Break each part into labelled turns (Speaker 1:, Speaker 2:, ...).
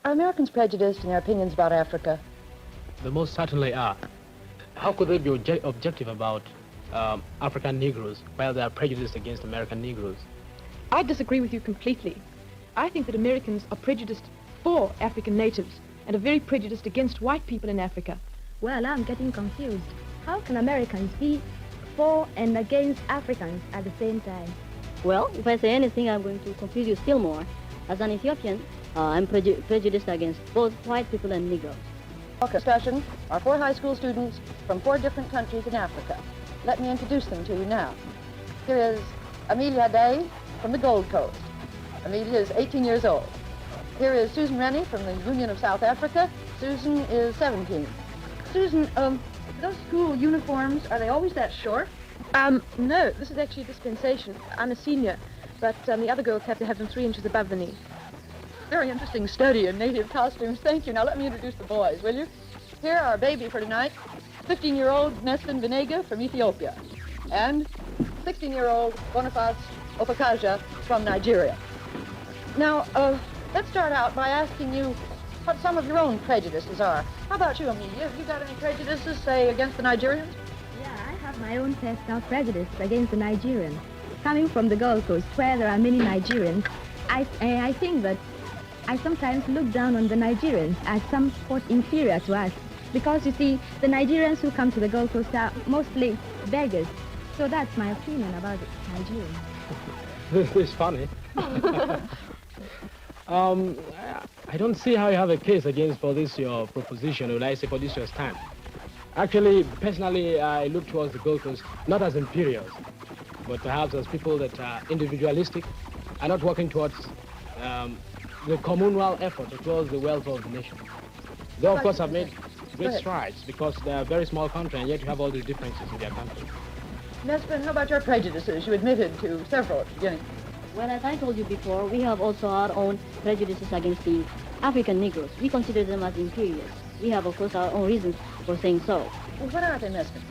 Speaker 1: Are Americans prejudiced in their opinions about Africa?
Speaker 2: They most certainly are. How could they be objective about African Negroes while they are prejudiced against American Negroes?
Speaker 3: I disagree with you completely. I think that Americans are prejudiced for African natives and are very prejudiced against white people in Africa.
Speaker 4: Well, I'm getting confused. How can Americans be for and against Africans at the same time?
Speaker 5: Well, if I say anything, I'm going to confuse you still more. As an Ethiopian, I'm prejudiced against both white people and Negroes.
Speaker 1: Discussion are 4 high school students from 4 different countries in Africa. Let me introduce them to you now. Here is Amelia Day from the Gold Coast. Amelia is 18 years old. Here is Susan Rennie from the Union of South Africa. Susan is 17. Susan, those school uniforms, are they always that short?
Speaker 3: No, this is actually a dispensation. I'm a senior, but the other girls have to have them 3 inches above the knee.
Speaker 1: Very interesting study in native costumes. Thank you. Now let me introduce the boys, will you? Here our baby for tonight, 15-year-old Nesvin Venega from Ethiopia, and 16-year-old Boniface Opakaja from Nigeria. Now, let's start out by asking you what some of your own prejudices are. How about you, Amelia? Have you got any prejudices, say, against the Nigerians?
Speaker 4: Yeah, I have my own personal prejudice against the Nigerians. Coming from the Gold Coast, where there are many Nigerians, I think that I sometimes look down on the Nigerians as somewhat inferior to us. Because, you see, the Nigerians who come to the Gold Coast are mostly beggars. So that's my opinion about the Nigerians.
Speaker 2: This is funny. I don't see how you have a case against for this your proposition, or I say for this your stand. Actually, personally, I look towards the Gold Coast not as inferiors, but perhaps as people that are individualistic and not working towards the communal effort towards the welfare of the nation. They, of course, have made great strides because they are a very small country, and yet you have all these differences in their country.
Speaker 1: Nesvin, how about your prejudices? You admitted to several at the beginning.
Speaker 5: Well, as I told you before, we have also our own prejudices against the African Negroes. We consider them as inferiors. We have, of course, our own reasons for saying so.
Speaker 1: Well, what are they, Nesvin?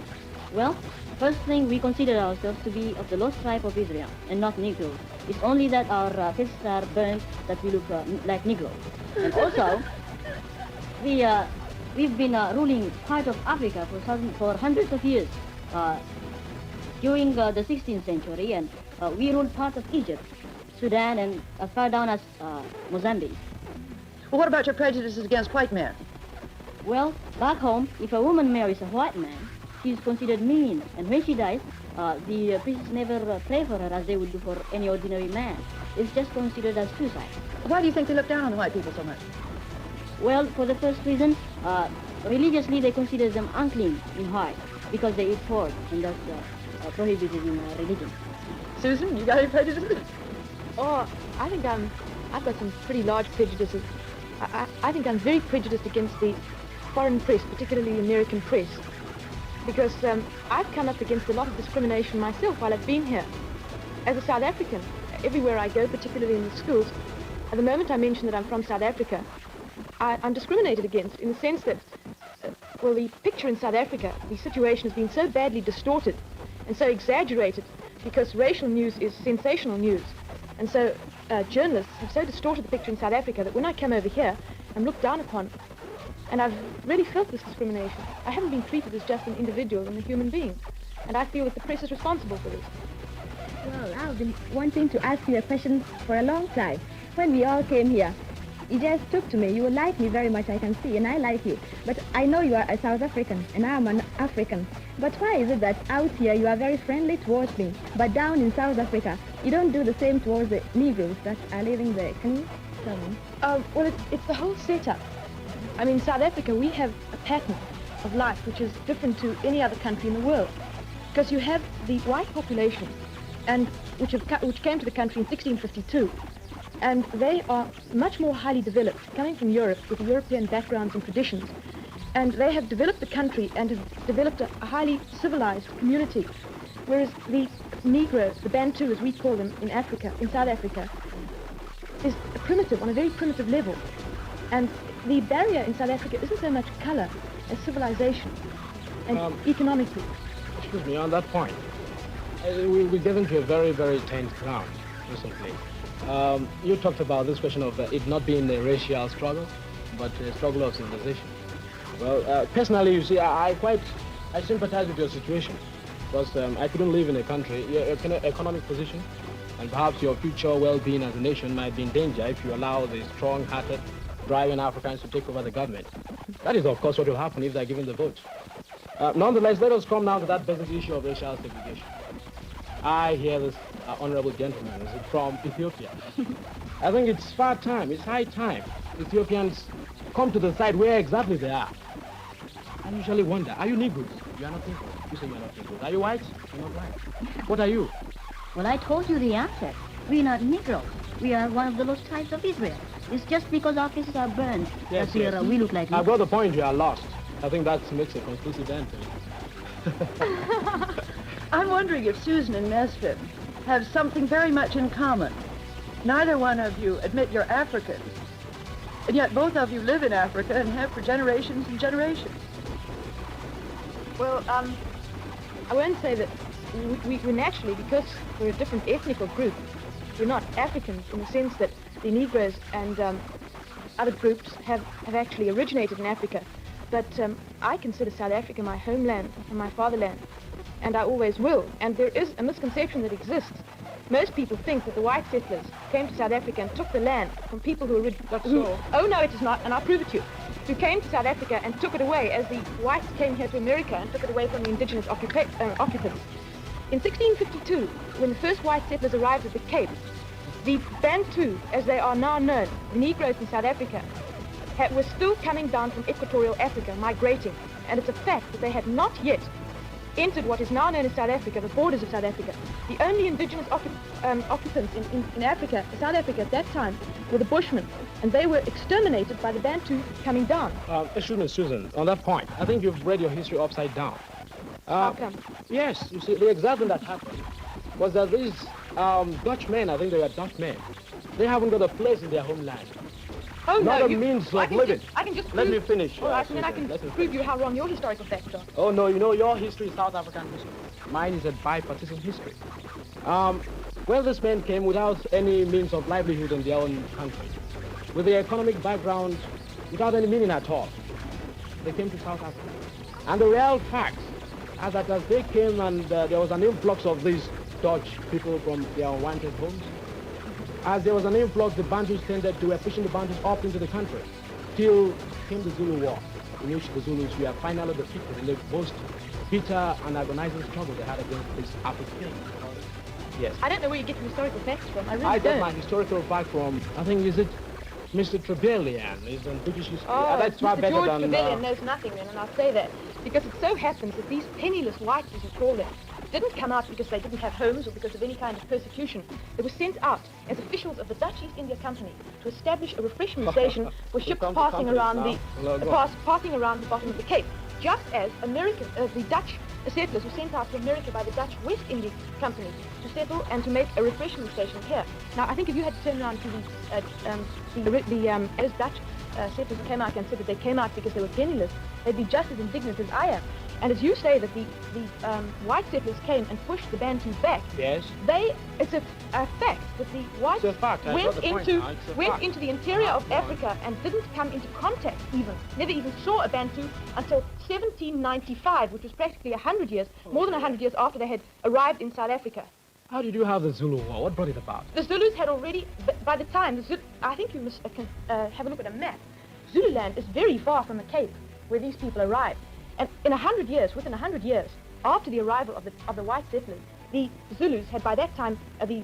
Speaker 5: Well, first thing, we consider ourselves to be of the lost tribe of Israel and not Negroes. It's only that our faces are burned that we look like Negroes. And also, we've been ruling part of Africa for hundreds of years during the 16th century, and we ruled part of Egypt, Sudan, and as far down as Mozambique.
Speaker 1: Well, what about your prejudices against white men?
Speaker 5: Well, back home, if a woman marries a white man, she's considered mean, and when she dies, the priests never pray for her as they would do for any ordinary man. It's just considered as suicide.
Speaker 1: Why do you think they look down on the white people so much?
Speaker 5: Well, for the first reason, religiously they consider them unclean in heart because they eat pork, and that's prohibited in religion.
Speaker 1: Susan, you got any prejudices?
Speaker 3: Oh, I think I've got some pretty large prejudices. I think I'm very prejudiced against the foreign press, particularly the American press, because I've come up against a lot of discrimination myself while I've been here. As a South African, everywhere I go, particularly in the schools, at the moment I mention that I'm from South Africa, I'm discriminated against in the sense that, well, the picture in South Africa, the situation has been so badly distorted and so exaggerated because racial news is sensational news. And so journalists have so distorted the picture in South Africa that when I come over here, I'm looked down upon. And I've really felt this discrimination. I haven't been treated as just an individual and a human being. And I feel that the press is responsible for this.
Speaker 4: Well, I've been wanting to ask you a question for a long time. When we all came here, you just took to me. You like me very much, I can see, and I like you. But I know you are a South African, and I'm an African. But why is it that out here you are very friendly towards me, but down in South Africa, you don't do the same towards the Negroes that are living there? Can you tell me?
Speaker 3: Well, it's the whole setup. I mean, South Africa, we have a pattern of life which is different to any other country in the world. Because you have the white population, and which came to the country in 1652. And they are much more highly developed, coming from Europe with European backgrounds and traditions. And they have developed the country and have developed a highly civilized community. Whereas the Negro, the Bantu as we call them in Africa, in South Africa, is primitive, on a very primitive level. And the barrier in South Africa isn't so much color as civilization and economically.
Speaker 2: Excuse me, on that point, we get into a very, very tense ground recently. You talked about this question of it not being a racial struggle, but a struggle of civilization. Well, personally, you see, I sympathize with your situation, because I couldn't live in a country, your economic position, and perhaps your future well-being as a nation might be in danger if you allow the strong-hearted, driving Africans to take over the government. That is, of course, what will happen if they're given the vote. Nonetheless, let us come now to that basic issue of racial segregation. I hear this honorable gentleman is from Ethiopia. I think it's high time Ethiopians come to the side where exactly they are. I usually wonder, are you Negroes? You are not Negroes. You say you are not Negroes. Are you white? You're not white. What are you?
Speaker 5: Well, I told you the answer. We're not Negroes. We are one of the lost tribes of Israel. It's just because our faces are burned
Speaker 2: Yes,
Speaker 5: that
Speaker 2: yes.
Speaker 5: we look like
Speaker 2: I've
Speaker 5: Negroes.
Speaker 2: got the point, you are lost. I think that makes a conclusive answer.
Speaker 1: I'm wondering if Susan and Mesfin have something very much in common. Neither one of you admit you're Africans, and yet both of you live in Africa and have for generations and generations.
Speaker 3: Well, I won't say that we naturally, because we're a different ethnical group, we're not Africans in the sense that the Negroes and other groups have actually originated in Africa. But I consider South Africa my homeland and my fatherland, and I always will. And there is a misconception that exists. Most people think that the white settlers came to South Africa and took the land from people who
Speaker 2: so.
Speaker 3: Oh, no, it is not, and I'll prove it to you. Who came to South Africa and took it away, as the whites came here to America and took it away from the indigenous occupants. In 1652, when the first white settlers arrived at the Cape, the Bantu, as they are now known, the Negroes in South Africa, were still coming down from equatorial Africa, migrating. And it's a fact that they had not yet entered what is now known as South Africa, the borders of South Africa. The only indigenous occupants in Africa, South Africa at that time, were the Bushmen, and they were exterminated by the Bantu coming down.
Speaker 2: Excuse me, Susan, on that point, I think you've read your history upside down.
Speaker 3: How come?
Speaker 2: Yes, you see, the exact thing that happened was that these Dutch men, I think they were Dutch men, they haven't got a place in their homeland.
Speaker 3: Oh,
Speaker 2: Not
Speaker 3: no,
Speaker 2: a means of living.
Speaker 3: I can just
Speaker 2: Let me
Speaker 3: prove-
Speaker 2: finish.
Speaker 3: All right, and then I
Speaker 2: Susan,
Speaker 3: can
Speaker 2: let me
Speaker 3: prove you how wrong your historical facts are.
Speaker 2: Oh, no, you know, your history is South African history. Mine is a bipartisan history. Well, this men came without any means of livelihood in their own country, with their economic background without any meaning at all. They came to South Africa. And the real facts are that as they came and there was an influx of these Dutch people from their unwanted homes, as there was an influx, the Bantus tended to pushing the Bantus up into the country, till came the Zulu War, in which the Zulus were finally defeated in the most bitter and agonizing struggle they had against this African. Yes.
Speaker 3: I don't know where you get your historical facts from. I really
Speaker 2: I got
Speaker 3: don't.
Speaker 2: my historical fact from, I think, is it Mr. Trevelyan? He's in British history.
Speaker 3: Oh,
Speaker 2: That's far
Speaker 3: Mr.
Speaker 2: better
Speaker 3: George
Speaker 2: than...
Speaker 3: Trevelyan knows nothing then, and I'll say that. Because it so happens that these penniless whites, as you call them, didn't come out because they didn't have homes or because of any kind of persecution. They were sent out as officials of the Dutch East India Company to establish a refreshment station for ships passing around passing around the bottom of the Cape. Just as the Dutch settlers were sent out to America by the Dutch West India Company to settle and to make a refreshment station here. Now, I think if you had to turn around to as Dutch settlers came out and said that they came out because they were penniless, they'd be just as indignant as I am. And as you say that the white settlers came and pushed the Bantu back,
Speaker 2: Yes.
Speaker 3: it's a fact that the whites
Speaker 2: It's a fact. I got
Speaker 3: went
Speaker 2: the point
Speaker 3: into
Speaker 2: now. It's a
Speaker 3: went
Speaker 2: fact.
Speaker 3: into the interior of Africa and didn't come into contact never even saw a Bantu until 1795, which was practically 100 years, more than 100 years after they had arrived in South Africa.
Speaker 2: How did you have the Zulu War? What brought it about?
Speaker 3: The Zulus had already, by the time, I think you must can have a look at a map. Zululand is very far from the Cape, where these people arrived. And in 100 years, within 100 years, after the arrival of the white settlers, the Zulus had by that time, the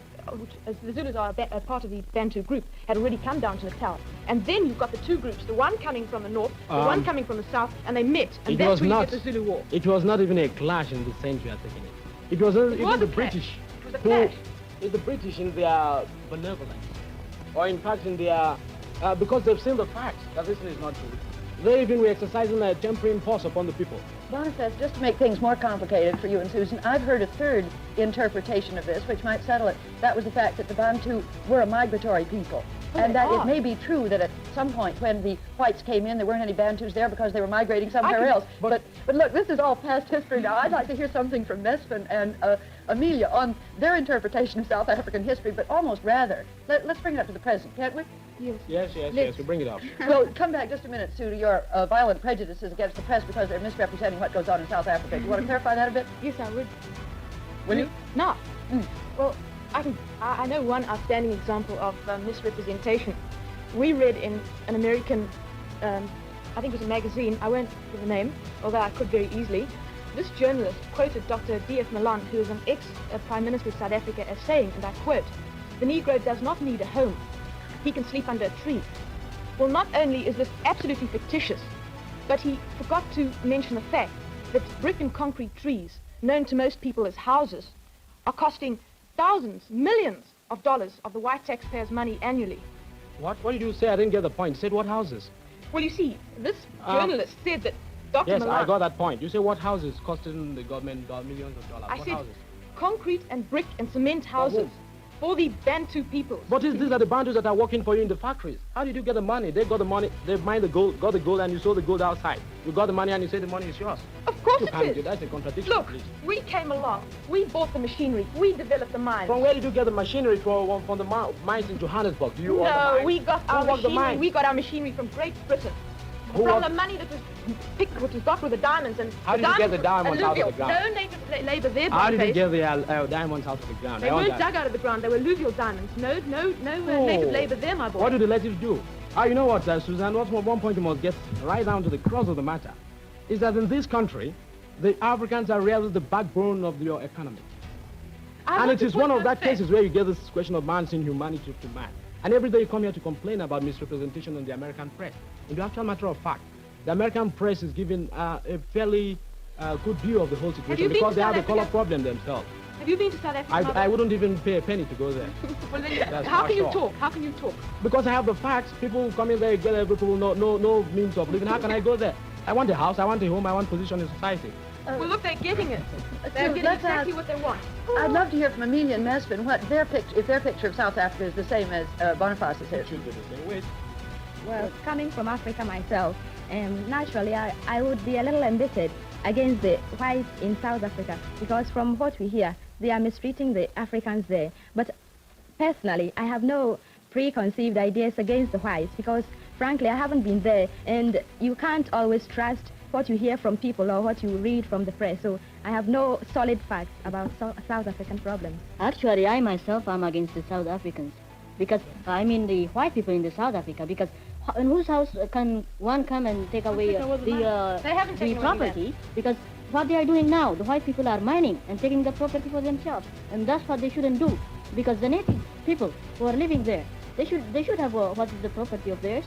Speaker 3: Zulus are a part of the Bantu group, had already come down to Natal. And then you've got the two groups, the one coming from the north, the one coming from the south, and they met. And that's where you get the Zulu War.
Speaker 2: It was not even a clash in the sense you are taking it. It was even
Speaker 3: was
Speaker 2: the
Speaker 3: a clash.
Speaker 2: British
Speaker 3: It was a
Speaker 2: who,
Speaker 3: clash.
Speaker 2: the British in their benevolence, or in fact in their, because they've seen the facts that this is not true. They even were exercising a tempering force upon the people.
Speaker 1: Boniface, just to make things more complicated for you and Susan, I've heard a third interpretation of this, which might settle it. That was the fact that the Bantu were a migratory people.
Speaker 3: Oh,
Speaker 1: And
Speaker 3: they
Speaker 1: that
Speaker 3: are.
Speaker 1: it may be true that at some point when the whites came in, there weren't any Bantus there because they were migrating somewhere else. But look, this is all past history now. I'd like to hear something from Mesfin and Amelia on their interpretation of South African history, but almost rather. Let's bring it up to the present, can't we?
Speaker 2: Yes, we bring it up.
Speaker 1: Well, come back just a minute, Sue, to your violent prejudices against the press because they're misrepresenting what goes on in South Africa. Do you want to clarify that a bit?
Speaker 3: Yes, I would.
Speaker 1: Will you?
Speaker 3: No. Well, I know one outstanding example of misrepresentation. We read in an American, I think it was a magazine, I won't give the name, although I could very easily. This journalist quoted Dr. D.F. Malan, who is an ex-Prime Minister of South Africa, as saying, and I quote, "The Negro does not need a home. He can sleep under a tree." Well, not only is this absolutely fictitious, but he forgot to mention the fact that brick and concrete trees, known to most people as houses, are costing thousands, millions of dollars of the white taxpayers' money annually.
Speaker 2: What did you say? I didn't get the point. You said what houses?
Speaker 3: Well, you see, this journalist said that Dr.
Speaker 2: Yes,
Speaker 3: Malan...
Speaker 2: I got that point. You say what houses costing the government millions of dollars?
Speaker 3: I
Speaker 2: What
Speaker 3: said
Speaker 2: houses?
Speaker 3: concrete and brick and cement houses for the Bantu peoples.
Speaker 2: But these are the Bantus that are working for you in the factories. How did you get the money? They got the money, they mined the gold, got the gold, and you sold the gold outside. You got the money and you say the money is yours.
Speaker 3: Of course
Speaker 2: You
Speaker 3: it
Speaker 2: can't
Speaker 3: is.
Speaker 2: do that. That's a contradiction,
Speaker 3: Look,
Speaker 2: please.
Speaker 3: we came along, we bought the machinery, we developed the mines.
Speaker 2: From where did you get the machinery from the mines in Johannesburg? Do you own the
Speaker 3: No,
Speaker 2: mines?
Speaker 3: we got our
Speaker 2: Who worked the
Speaker 3: machinery.
Speaker 2: mines?
Speaker 3: We got our machinery from Great Britain.
Speaker 2: Who
Speaker 3: From
Speaker 2: worked-
Speaker 3: the money that was picked, which was got with the diamonds and
Speaker 2: How did you get the diamonds out of the ground?
Speaker 3: No native labor there.
Speaker 2: How did you
Speaker 3: Boniface.
Speaker 2: get the diamonds out of the ground?
Speaker 3: They
Speaker 2: I
Speaker 3: weren't
Speaker 2: want that.
Speaker 3: dug out of the ground. They were alluvial diamonds. No native labor there, my boy.
Speaker 2: What do the natives do? You know what, Suzanne, one point you must get right down to the crux of the matter is that in this country, the Africans are really the backbone of your economy. And it is one of that cases where you get this question of man's inhumanity to man. And every day you come here to complain about misrepresentation in the American press. In the actual matter of fact, the American press is giving a fairly good view of the whole situation because they have the color problem themselves.
Speaker 3: Have you been to South Africa?
Speaker 2: I wouldn't even pay a penny to go there.
Speaker 3: Well, then,
Speaker 2: That's
Speaker 3: how
Speaker 2: for
Speaker 3: can you
Speaker 2: sure.
Speaker 3: talk? How can you talk?
Speaker 2: Because I have the facts. People come in there, get people, no means of living. How can I go there? I want a house, I want a home, I want position in society.
Speaker 3: Well, look, they're getting it. They're getting
Speaker 1: let's
Speaker 3: exactly
Speaker 1: ask-
Speaker 3: what they want.
Speaker 1: I'd love to hear from Amelia and Mesfin what their picture, if their picture of South Africa is the same as Boniface's
Speaker 2: It
Speaker 1: is.
Speaker 2: should be the same way.
Speaker 4: Well, coming from Africa myself, naturally I would be a little embittered against the whites in South Africa because from what we hear, they are mistreating the Africans there. But personally, I have no preconceived ideas against the whites because, frankly, I haven't been there, and you can't always trust what you hear from people or what you read from the press. So I have no solid facts about South African problems.
Speaker 5: Actually, I myself am against the South Africans because I mean the white people in the South Africa because in whose house can one come and take away
Speaker 3: They haven't
Speaker 5: the
Speaker 3: taken away
Speaker 5: property? Because what they are doing now, the white people are mining and taking the property for themselves, and that's what they shouldn't do. Because the native people who are living there, they should have what is the property of theirs.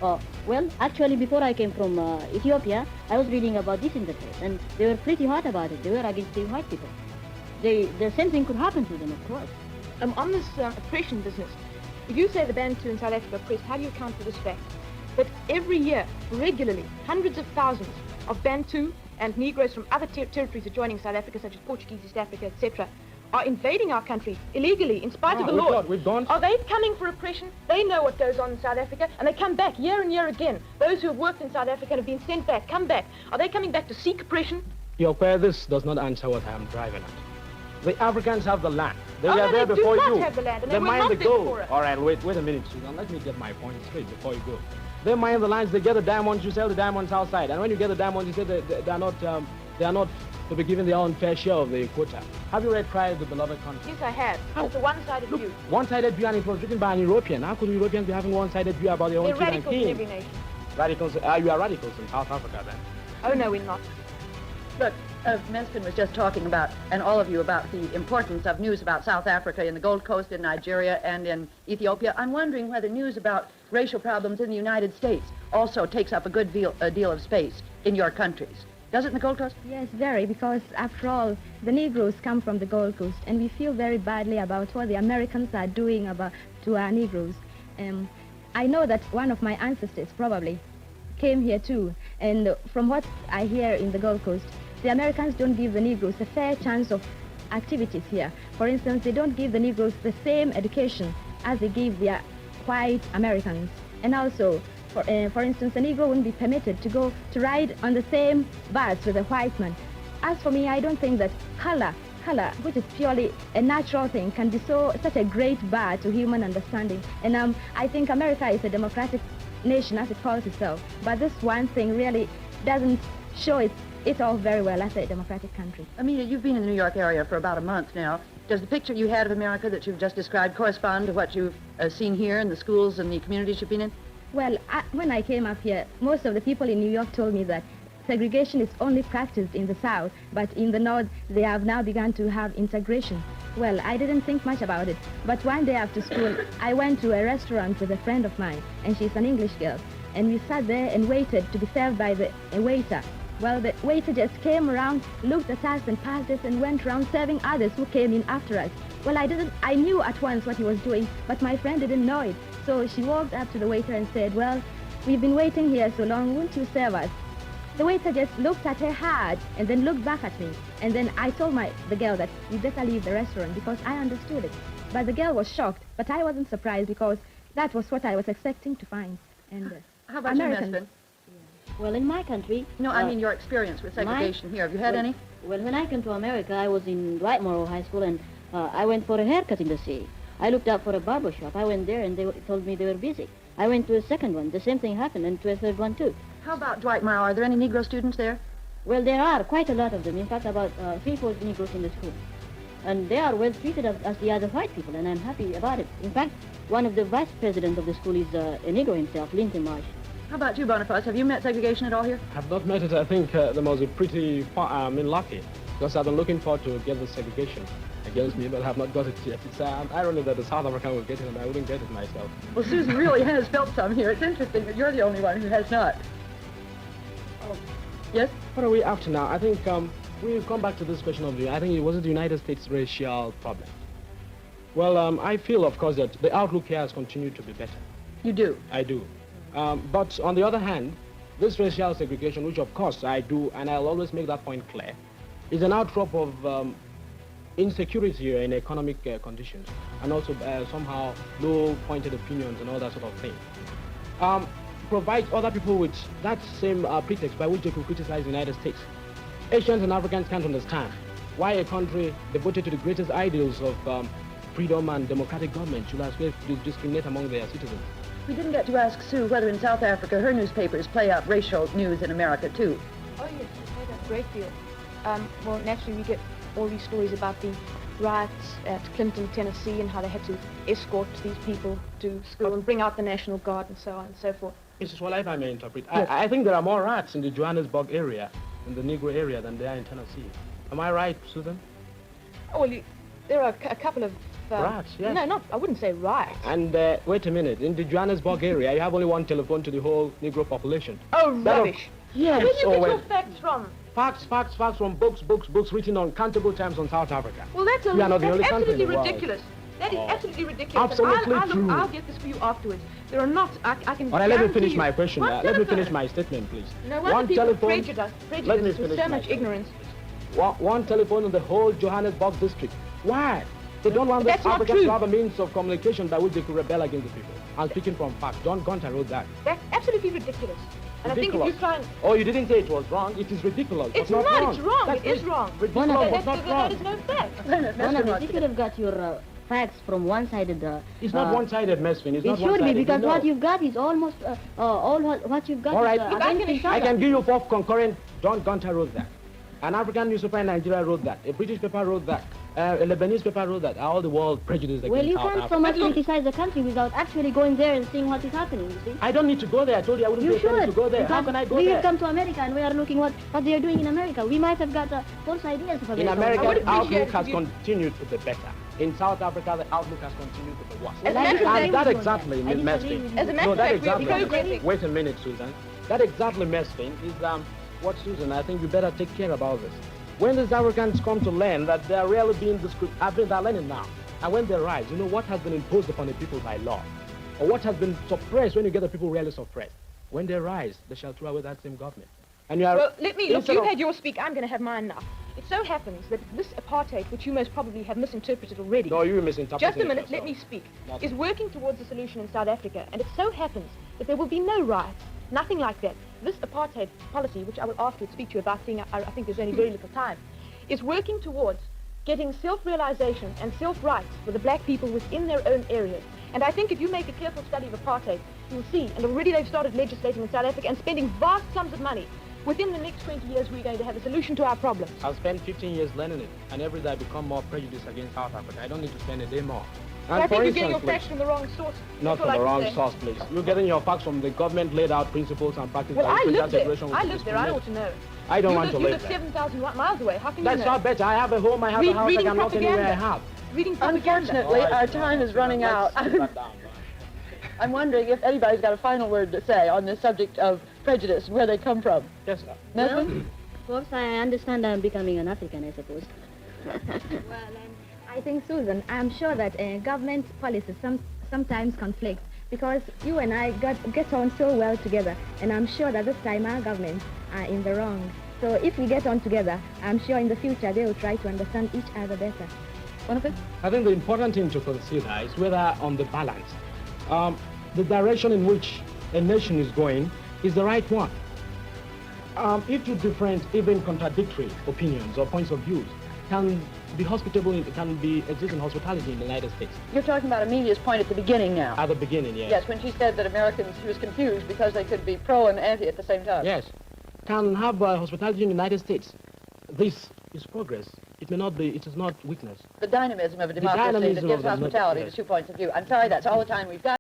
Speaker 5: Well, actually, before I came from Ethiopia, I was reading about this in the press, and they were pretty hot about it. They were against the white people. The same thing could happen to them, of course.
Speaker 3: On this oppression business, if you say the Bantu in South Africa oppressed, how do you account for this fact? That every year, regularly, hundreds of thousands of Bantu and Negroes from other territories adjoining South Africa, such as Portuguese, East Africa, etc., are invading our country illegally, in spite of the law.
Speaker 2: We've gone.
Speaker 3: Are they coming for oppression? They know what goes on in South Africa, and they come back year and year again. Those who have worked in South Africa and have been sent back, come back. Are they coming back to seek oppression?
Speaker 2: Your prayer, this does not answer what I am driving at. The Africans have the land. They
Speaker 3: Oh,
Speaker 2: were
Speaker 3: no,
Speaker 2: there
Speaker 3: they do
Speaker 2: before
Speaker 3: not
Speaker 2: you.
Speaker 3: have the land, and
Speaker 2: they
Speaker 3: they were
Speaker 2: mine
Speaker 3: not
Speaker 2: the
Speaker 3: there
Speaker 2: gold.
Speaker 3: before us.
Speaker 2: All right, wait a minute, Susan. Let me get my point straight before you go. They mine the lands, they get the diamonds, you sell the diamonds outside. And when you get the diamonds, you say they are not to be given their own fair share of the quota. Have you read Cry of the Beloved Country?
Speaker 3: Yes, I have.
Speaker 2: How?
Speaker 3: It's a one-sided
Speaker 2: Look,
Speaker 3: view.
Speaker 2: one-sided view, and it was written by an European. How could Europeans be having one-sided view about their own
Speaker 3: They're
Speaker 2: king and
Speaker 3: radicals in
Speaker 2: king?
Speaker 3: every nation.
Speaker 2: Radicals? You are radicals in South Africa, then.
Speaker 3: Oh, no, we're not.
Speaker 1: Look, Mesfin was just talking about, and all of you, about the importance of news about South Africa in the Gold Coast, in Nigeria, and in Ethiopia. I'm wondering whether news about racial problems in the United States also takes up a good deal of space in your countries. Does it in the Gold Coast?
Speaker 4: Yes, very, because after all, the Negroes come from the Gold Coast, and we feel very badly about what the Americans are doing to our Negroes. I know that one of my ancestors probably came here too, and from what I hear in the Gold Coast, the Americans don't give the Negroes a fair chance of activities here. For instance, they don't give the Negroes the same education as they give their white Americans. And also, for instance, a Negro wouldn't be permitted to go to ride on the same bus with a white man. As for me, I don't think that color, which is purely a natural thing, can be such a great bar to human understanding. And I think America is a democratic nation as it calls itself, but this one thing really doesn't show it off very well as a democratic country.
Speaker 1: Amelia, you've been in the New York area for about a month now. Does the picture you had of America that you've just described correspond to what you've seen here in the schools and the communities you've been in?
Speaker 4: Well, when I came up here, most of the people in New York told me that segregation is only practiced in the South, but in the North, they have now begun to have integration. Well, I didn't think much about it, but one day after school, I went to a restaurant with a friend of mine, and she's an English girl, and we sat there and waited to be served by a waiter. Well, the waiter just came around, looked at us and passed us and went around serving others who came in after us. Well, I knew at once what he was doing, but my friend didn't know it. So she walked up to the waiter and said, well, we've been waiting here so long, won't you serve us? The waiter just looked at her hard and then looked back at me. And then I told the girl that we better leave the restaurant because I understood it. But the girl was shocked, but I wasn't surprised because that was what I was expecting to find. And
Speaker 1: How about
Speaker 4: Americans,
Speaker 1: you, Miss Finn?
Speaker 5: Well, in my country...
Speaker 1: No, I mean your experience with segregation here. Have you had any?
Speaker 5: Well, when I came to America, I was in Whitemore High School, and I went for a haircut in the city. I looked up for a barber shop. I went there, and they told me they were busy. I went to a second one. The same thing happened, and to a third one, too.
Speaker 1: How about Dwight Morrow? Are there any Negro students there?
Speaker 5: Well, there are quite a lot of them. In fact, about 3/4 Negroes in the school. And they are well treated as the other white people, and I'm happy about it. In fact, one of the vice presidents of the school is a Negro himself, Lincoln Marsh.
Speaker 1: How about you, Boniface? Have you met segregation at all here?
Speaker 2: I've not met it. I think the most pretty lucky, because I've been looking forward to get the segregation against me, but I have not got it yet. It's ironic that the South African will get it and I wouldn't get it myself.
Speaker 1: Well, Susan really has felt some here. It's interesting that you're the only one who has not. Oh. Yes?
Speaker 2: What are we after now? I think we'll come back to this question of I think it was the United States racial problem. Well, I feel, of course, that the outlook here has continued to be better.
Speaker 1: You do?
Speaker 2: I do. But on the other hand, this racial segregation, which of course I do, and I'll always make that point clear, is an outcrop of insecurity in economic conditions, and also somehow low-pointed opinions and all that sort of thing. Provides other people with that same pretext by which they could criticize the United States. Asians and Africans can't understand why a country devoted to the greatest ideals of freedom and democratic government should aspire to discriminate among their citizens.
Speaker 1: We didn't get to ask Sue whether in South Africa her newspapers play up racial news in America, too.
Speaker 3: Oh, yes, we play that a great deal. Well, naturally, we get all these stories about the riots at Clinton, Tennessee, and how they had to escort these people to school and bring out the National Guard and so on and so forth.
Speaker 2: Mrs. Walla, if I may interpret,
Speaker 3: Yes.
Speaker 2: I think there are more rats in the Johannesburg area, in the Negro area, than there are in Tennessee. Am I right, Susan?
Speaker 3: Oh, well, there are a couple of...
Speaker 2: Riots, yes.
Speaker 3: No, I wouldn't say riots.
Speaker 2: And wait a minute, in the Johannesburg area, you have only one telephone to the whole Negro population.
Speaker 3: Oh, rubbish.
Speaker 2: Yes.
Speaker 3: Where do you
Speaker 2: oh,
Speaker 3: get
Speaker 2: well,
Speaker 3: your facts from?
Speaker 2: Facts from books written on countable times on South Africa.
Speaker 3: Well, that's
Speaker 2: We are not the only country in
Speaker 3: absolutely
Speaker 2: the world.
Speaker 3: ridiculous. That is
Speaker 2: Oh.
Speaker 3: absolutely ridiculous.
Speaker 2: Absolutely true.
Speaker 3: I'll get this for you afterwards. There are not... I can
Speaker 2: All right, let me
Speaker 3: guarantee
Speaker 2: finish
Speaker 3: you-
Speaker 2: my question.
Speaker 3: One
Speaker 2: Let me
Speaker 3: telephone.
Speaker 2: finish my statement, please.
Speaker 3: No wonder people are prejudiced
Speaker 2: Let me
Speaker 3: with
Speaker 2: finish
Speaker 3: so
Speaker 2: my
Speaker 3: much
Speaker 2: statement.
Speaker 3: ignorance.
Speaker 2: One telephone in the whole Johannesburg district. Why? They don't want the
Speaker 3: That's not
Speaker 2: Africans
Speaker 3: true.
Speaker 2: to have a means of communication by which they could rebel against the people. I'm speaking from fact. John Gunter wrote that.
Speaker 3: That's absolutely ridiculous. And I think
Speaker 2: Ridiculous.
Speaker 3: if you try and...
Speaker 2: Oh, you didn't say it was wrong. It is ridiculous.
Speaker 3: It's
Speaker 2: but
Speaker 3: not,
Speaker 2: wrong.
Speaker 3: it's wrong.
Speaker 2: That's
Speaker 3: It is wrong.
Speaker 2: Ridiculous,
Speaker 5: That-
Speaker 2: but not
Speaker 3: That
Speaker 2: wrong.
Speaker 3: is no fact.
Speaker 5: Bonner, you could have got your facts from one-sided...
Speaker 2: It's not one-sided, Mesfin. It's
Speaker 5: It
Speaker 2: not
Speaker 5: should be,
Speaker 2: one-sided.
Speaker 5: because
Speaker 2: You know.
Speaker 5: what you've got is almost... all what you've got
Speaker 2: All right.
Speaker 5: is...
Speaker 2: Look,
Speaker 3: I'm gonna show
Speaker 2: I
Speaker 3: you.
Speaker 2: can give you 4 concurrent. John Gunter wrote that. An African newspaper in Nigeria wrote that. A British paper wrote that. A Lebanese paper wrote that. All the world prejudiced against
Speaker 5: Well, you
Speaker 2: South
Speaker 5: can't
Speaker 2: Africa.
Speaker 5: so much criticize the country without actually going there and seeing what is happening, you see.
Speaker 2: I don't need to go there. I told you I wouldn't
Speaker 5: You
Speaker 2: be offended
Speaker 5: should.
Speaker 2: to go there. How
Speaker 5: because
Speaker 2: can I go
Speaker 5: we
Speaker 2: there?
Speaker 5: have come to America and we are looking what they are doing in America. We might have got false ideas of
Speaker 2: In
Speaker 5: America.
Speaker 2: America,
Speaker 3: I would
Speaker 2: the outlook
Speaker 3: appreciate
Speaker 2: has
Speaker 3: if you-
Speaker 2: continued to be better. In South Africa, the outlook has continued to be worse.
Speaker 3: As a matter of fact,
Speaker 2: And that
Speaker 5: I disagree
Speaker 2: exactly,
Speaker 5: with you on
Speaker 2: Ms.
Speaker 5: that. I disagree
Speaker 2: Mesfin.
Speaker 5: with you.
Speaker 3: As a matter
Speaker 2: No,
Speaker 3: of
Speaker 2: that
Speaker 3: fact, we
Speaker 2: exactly.
Speaker 3: co-aggressive.
Speaker 2: Wait a minute, Susan. That exactly, Mesfin, is what, Susan, I think you better take care about this. When the Africans come to learn that they are really being discriminated, they're learning now. And when they rise, you know what has been imposed upon the people by law? Or what has been suppressed when you get the people really suppressed? When they rise, they shall throw away that same government. And you are...
Speaker 3: Well, look,
Speaker 2: instead
Speaker 3: you
Speaker 2: of-
Speaker 3: had your speak, I'm going to have mine now. It so happens that this apartheid, which you most probably have misinterpreted already,
Speaker 2: No, you misinterpreted
Speaker 3: just a
Speaker 2: it
Speaker 3: minute, let
Speaker 2: yourself.
Speaker 3: me speak,
Speaker 2: Not
Speaker 3: is working towards a solution in South Africa, and it so happens that there will be no riots, nothing like that. This apartheid policy, which I will ask you to speak to you about, seeing I think there's only very little time, is working towards getting self-realization and self-rights for the black people within their own areas. And I think if you make a careful study of apartheid, you'll see, and already they've started legislating in South Africa and spending vast sums of money. Within the next 20 years, we're going to have a solution to our problems.
Speaker 2: I've spent 15 years learning it, and every day I become more prejudiced against South Africa. I don't need to spend a day more.
Speaker 3: And I think you're getting your facts from the wrong source.
Speaker 2: Not from the wrong source, please. You're getting your facts from the government laid out principles and practices.
Speaker 3: Well, I live there. I live there. I ought to know.
Speaker 2: I don't want to live
Speaker 3: there.
Speaker 2: there.
Speaker 3: You live 7,000 miles away. How can you know?
Speaker 2: That's not better. I have a home, I have a house, I can walk anywhere I have.
Speaker 3: Reading propaganda.
Speaker 1: Unfortunately, our time is running out. I'm wondering if anybody's got a final word to say on the subject of prejudice and where they come from.
Speaker 2: Yes, sir.
Speaker 1: Well,
Speaker 5: Of course, I understand I'm becoming an African, I suppose.
Speaker 4: Well, I think, Susan, I'm sure that government policies sometimes conflict because you and I get on so well together, and I'm sure that this time our governments are in the wrong. So if we get on together, I'm sure in the future they will try to understand each other better.
Speaker 2: I think the important thing to consider is whether on the balance, the direction in which a nation is going is the right one. If two different, even contradictory opinions or points of views can be hospitable, can be exist in hospitality in the United States.
Speaker 1: you're talking about Amelia's point at the beginning now.
Speaker 2: At the beginning, yes.
Speaker 1: Yes, when she said that Americans, she was confused because they could be pro and anti at the same time.
Speaker 2: Yes. Can have hospitality in the United States. This is progress. It may not be, it is not weakness.
Speaker 1: The dynamism of a democracy that
Speaker 2: dynamism
Speaker 1: gives
Speaker 2: of a
Speaker 1: hospitality
Speaker 2: yes.
Speaker 1: to two points of view. I'm sorry, that's all the time we've got.